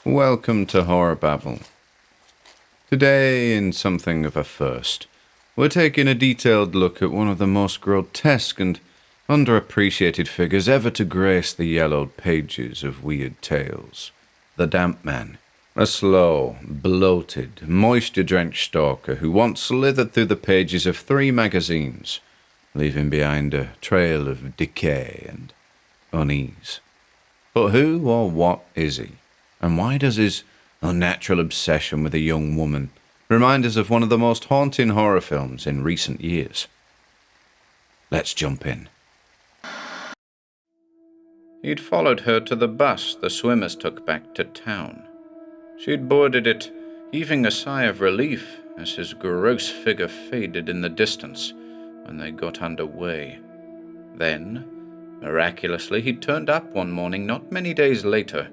Welcome to HorrorBabble. Today, in something of a first, we're taking a detailed look at one of the most grotesque and underappreciated figures ever to grace the yellowed pages of weird tales. The Damp Man, a slow, bloated, moisture-drenched stalker who once slithered through the pages of 3 magazines, leaving behind a trail of decay and unease. But who or what is he? And why does his unnatural obsession with a young woman remind us of one of the most haunting horror films in recent years? Let's jump in. He'd followed her to the bus the swimmers took back to town. She'd boarded it, heaving a sigh of relief as his gross figure faded in the distance when they got underway. Then, miraculously, he turned up one morning not many days later,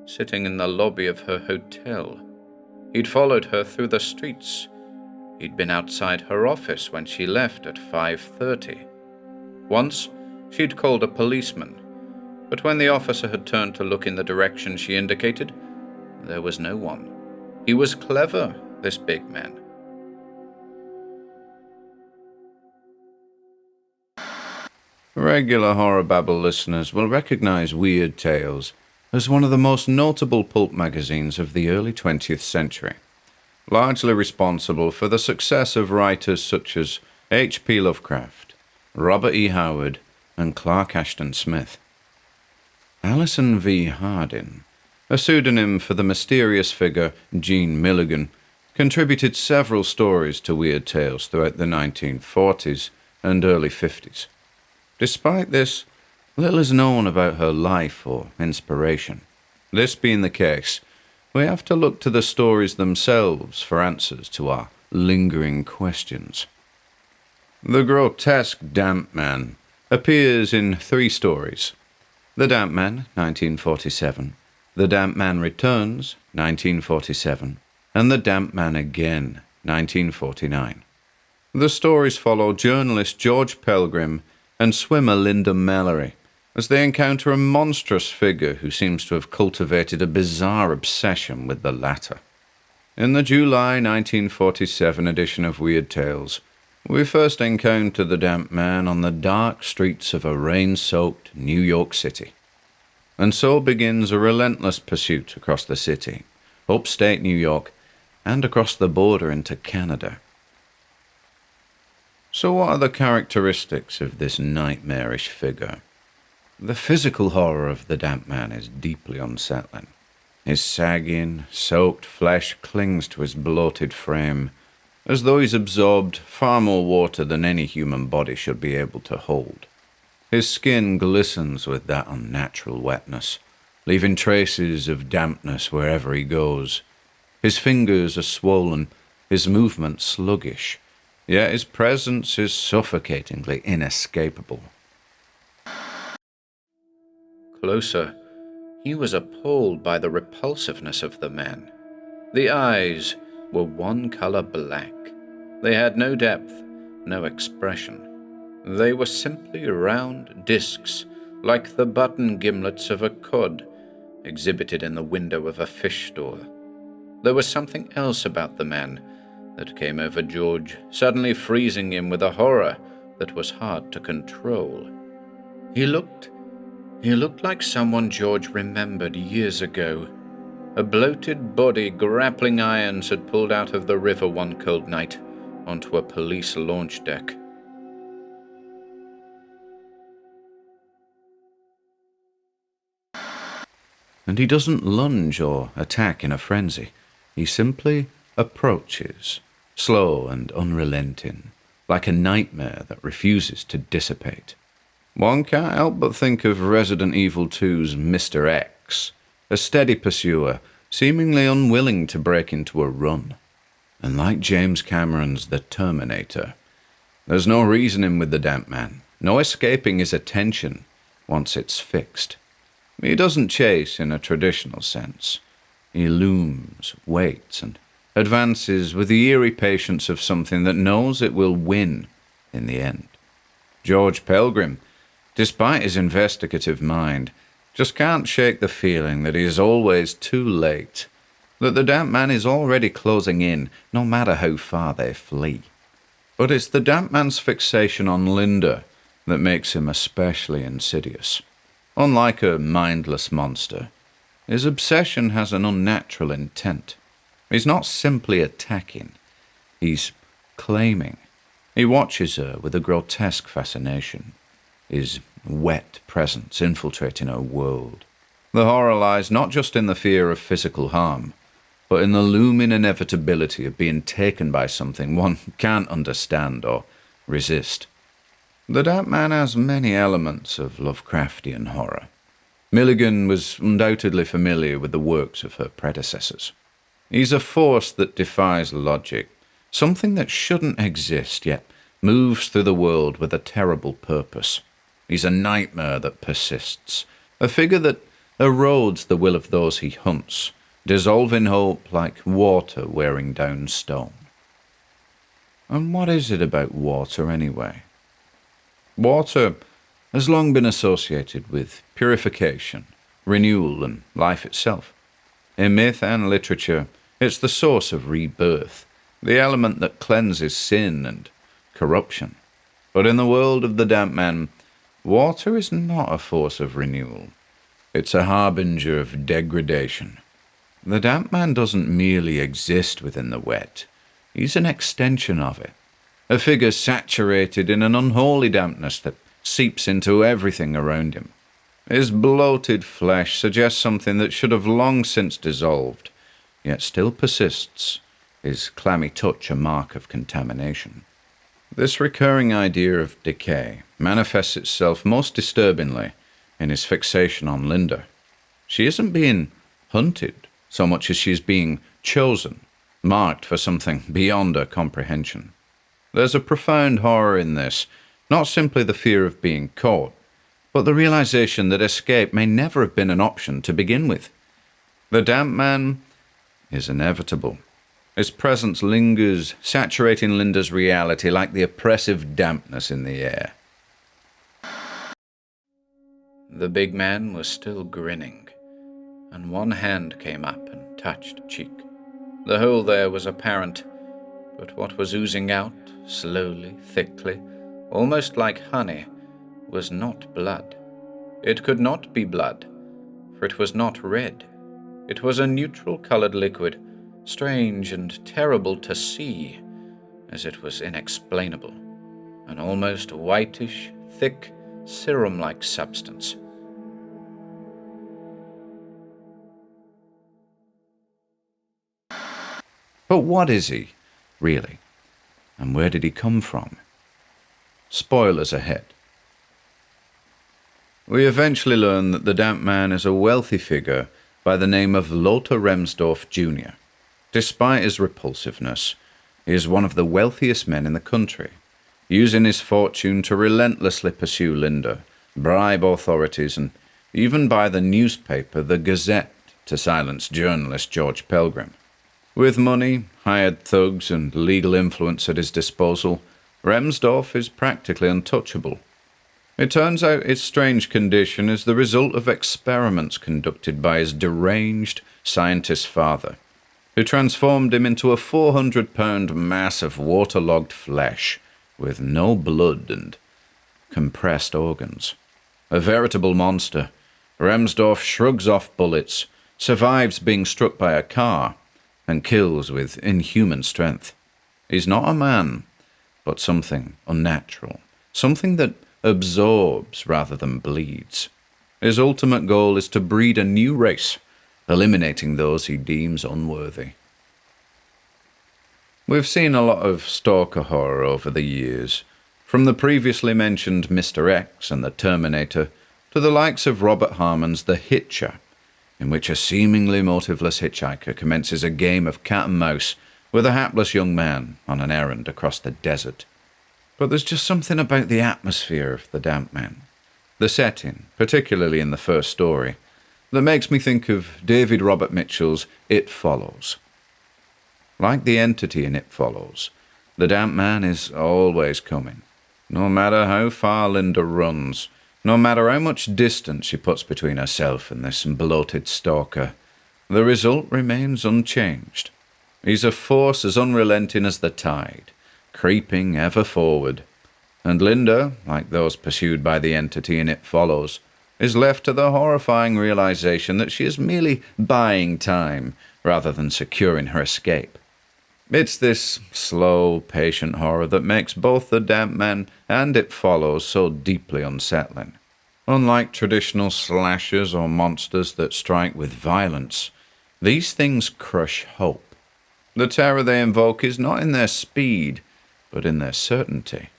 sitting in the lobby of her hotel. He'd followed her through the streets. He'd been outside her office when she left at 5:30. Once, she'd called a policeman, but when the officer had turned to look in the direction she indicated, there was no one. He was clever, this big man. Regular HorrorBabble listeners will recognize Weird Tales as one of the most notable pulp magazines of the early 20th century, largely responsible for the success of writers such as H.P. Lovecraft, Robert E. Howard, and Clark Ashton Smith. Alison V. Hardin, a pseudonym for the mysterious figure Jean Milligan, contributed several stories to Weird Tales throughout the 1940s and early 50s. Despite this, little is known about her life or inspiration. This being the case, we have to look to the stories themselves for answers to our lingering questions. The grotesque Damp Man appears in 3 stories: The Damp Man, 1947, The Damp Man Returns, 1947, and The Damp Man Again, 1949. The stories follow journalist George Pelgrim and swimmer Linda Mallory as they encounter a monstrous figure who seems to have cultivated a bizarre obsession with the latter. In the July 1947 edition of Weird Tales, we first encounter the Damp Man on the dark streets of a rain-soaked New York City. And so begins a relentless pursuit across the city, upstate New York, and across the border into Canada. So what are the characteristics of this nightmarish figure? The physical horror of the Damp Man is deeply unsettling. His sagging, soaked flesh clings to his bloated frame, as though he's absorbed far more water than any human body should be able to hold. His skin glistens with that unnatural wetness, leaving traces of dampness wherever he goes. His fingers are swollen, his movements sluggish, yet his presence is suffocatingly inescapable. Closer, he was appalled by the repulsiveness of the man. The eyes were one color black. They had no depth, no expression. They were simply round discs, like the button gimlets of a cod, exhibited in the window of a fish store. There was something else about the man that came over George, suddenly freezing him with a horror that was hard to control. He looked like someone George remembered years ago. A bloated body grappling irons had pulled out of the river one cold night onto a police launch deck. And he doesn't lunge or attack in a frenzy. He simply approaches, slow and unrelenting, like a nightmare that refuses to dissipate. One can't help but think of Resident Evil 2's Mr. X, a steady pursuer, seemingly unwilling to break into a run. And like James Cameron's The Terminator, there's no reasoning with the Damp Man, no escaping his attention once it's fixed. He doesn't chase in a traditional sense. He looms, waits, and advances with the eerie patience of something that knows it will win in the end. George Pelgrim, despite his investigative mind, just can't shake the feeling that he is always too late, that the damp man is already closing in, no matter how far they flee. But it's the damp man's fixation on Linda that makes him especially insidious. Unlike a mindless monster, his obsession has an unnatural intent. He's not simply attacking, he's claiming. He watches her with a grotesque fascination, his wet presence infiltrating her world. The horror lies not just in the fear of physical harm, but in the looming inevitability of being taken by something one can't understand or resist. The damp man has many elements of Lovecraftian horror. Milligan was undoubtedly familiar with the works of her predecessors. He's a force that defies logic, something that shouldn't exist, yet moves through the world with a terrible purpose. He's a nightmare that persists, a figure that erodes the will of those he hunts, dissolving hope like water wearing down stone. And what is it about water, anyway? Water has long been associated with purification, renewal, and life itself. In myth and literature, it's the source of rebirth, the element that cleanses sin and corruption. But in the world of the damp man, water is not a force of renewal. It's a harbinger of degradation. The damp man doesn't merely exist within the wet. He's an extension of it, a figure saturated in an unholy dampness that seeps into everything around him. His bloated flesh suggests something that should have long since dissolved, yet still persists, his clammy touch a mark of contamination. This recurring idea of decay manifests itself most disturbingly in his fixation on Linda. She isn't being hunted so much as she is being chosen, marked for something beyond her comprehension. There's a profound horror in this, not simply the fear of being caught, but the realization that escape may never have been an option to begin with. The damp man is inevitable. His presence lingers, saturating Linda's reality like the oppressive dampness in the air. The big man was still grinning, and one hand came up and touched a cheek. The hole there was apparent, but what was oozing out, slowly, thickly, almost like honey, was not blood. It could not be blood, for it was not red. It was a neutral-colored liquid, strange and terrible to see, as it was inexplainable. An almost whitish, thick, serum-like substance. But what is he, really? And where did he come from? Spoilers ahead. We eventually learn that the damp man is a wealthy figure by the name of Lothar Remsdorf Jr. Despite his repulsiveness, he is one of the wealthiest men in the country, using his fortune to relentlessly pursue Linda, bribe authorities, and even buy the newspaper The Gazette to silence journalist George Pelgrim. With money, hired thugs, and legal influence at his disposal, Remsdorf is practically untouchable. It turns out his strange condition is the result of experiments conducted by his deranged scientist father, who transformed him into a 400-pound mass of waterlogged flesh with no blood and compressed organs. A veritable monster, Remsdorf shrugs off bullets, survives being struck by a car, and kills with inhuman strength. He's not a man, but something unnatural, something that absorbs rather than bleeds. His ultimate goal is to breed a new race, eliminating those he deems unworthy. We've seen a lot of stalker horror over the years, from the previously mentioned Mr. X and the Terminator to the likes of Robert Harmon's The Hitcher, in which a seemingly motiveless hitchhiker commences a game of cat and mouse with a hapless young man on an errand across the desert. But there's just something about the atmosphere of the damp man, the setting, particularly in the first story, that makes me think of David Robert Mitchell's It Follows. Like the entity in It Follows, the damp man is always coming. No matter how far Linda runs, No matter how much distance she puts between herself and this bloated stalker, the result remains unchanged. He's a force as unrelenting as the tide, creeping ever forward. And Linda, like those pursued by the entity in It Follows, is left to the horrifying realization that she is merely buying time rather than securing her escape. It's this slow, patient horror that makes both The Damp Man and It Follows so deeply unsettling. Unlike traditional slashers or monsters that strike with violence, these things crush hope. The terror they invoke is not in their speed, but in their certainty.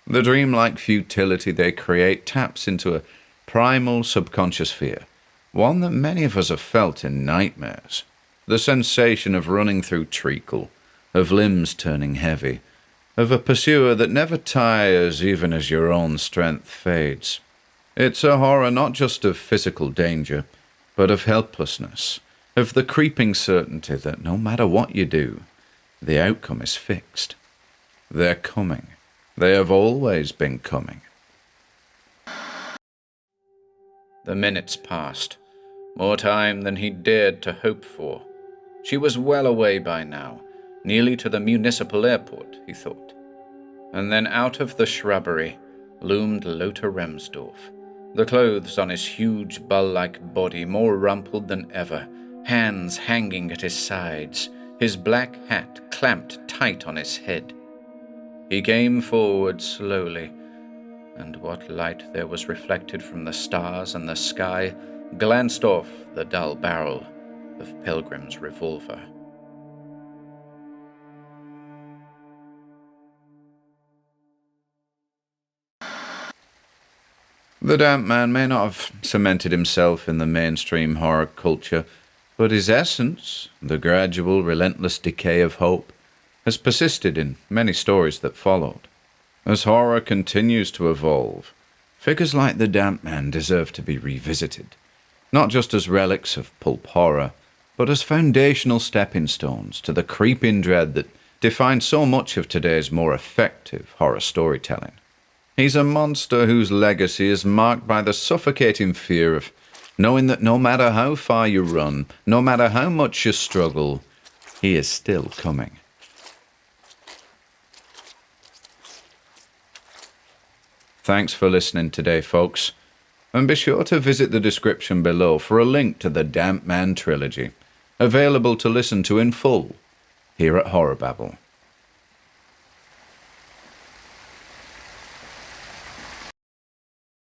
The dreamlike futility they create taps into a primal subconscious fear, one that many of us have felt in nightmares. The sensation of running through treacle, of limbs turning heavy, of a pursuer that never tires even as your own strength fades. It's a horror not just of physical danger, but of helplessness, of the creeping certainty that no matter what you do, the outcome is fixed. They're coming. They have always been coming. The minutes passed, more time than he dared to hope for. She was well away by now, nearly to the municipal airport, he thought. And then out of the shrubbery loomed Lothar Remsdorf, the clothes on his huge bull-like body more rumpled than ever, hands hanging at his sides, his black hat clamped tight on his head. He came forward slowly, and what light there was reflected from the stars and the sky glanced off the dull barrel of Pilgrim's revolver. The Damp Man may not have cemented himself in the mainstream horror culture, but his essence, the gradual, relentless decay of hope, has persisted in many stories that followed. As horror continues to evolve, figures like the Damp Man deserve to be revisited, not just as relics of pulp horror, but as foundational stepping stones to the creeping dread that defines so much of today's more effective horror storytelling. He's a monster whose legacy is marked by the suffocating fear of knowing that no matter how far you run, no matter how much you struggle, he is still coming. Thanks for listening today, folks, and be sure to visit the description below for a link to the Damp Man trilogy, available to listen to in full here at HorrorBabble.